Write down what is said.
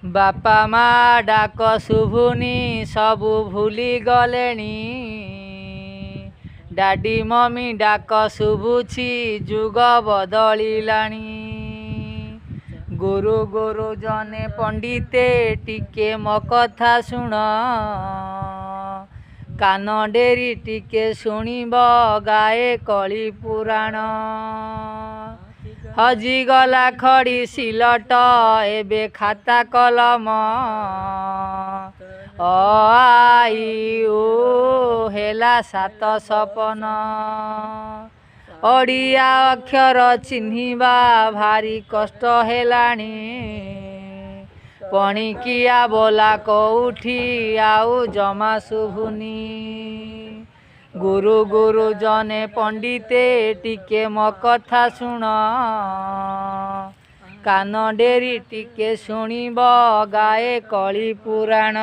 बापा माँ डाक शुभुनी सबु भूली गलेनी। डाडी मम्मी डाक शुभुची जुग बदलिलानी। गुरु गुरु जने पंडिते टिके मो कथा शुण। कान डेरी टिके शुणिब गाए कली पुराण। हजिगला खड़ी सिलट एबे खाता कलम। अ आई ओ हेला सात सपन। ओडिया अक्षर चिन्हिबा भारी कष्ट हेलाणी। पणिकिया बोला कोउठी आउ जमा शुभुनी। गुरु गुरु जने पंडिते टिके मो कथा शुण। कान डेरी टिके शुणिब गाए कली पुराण।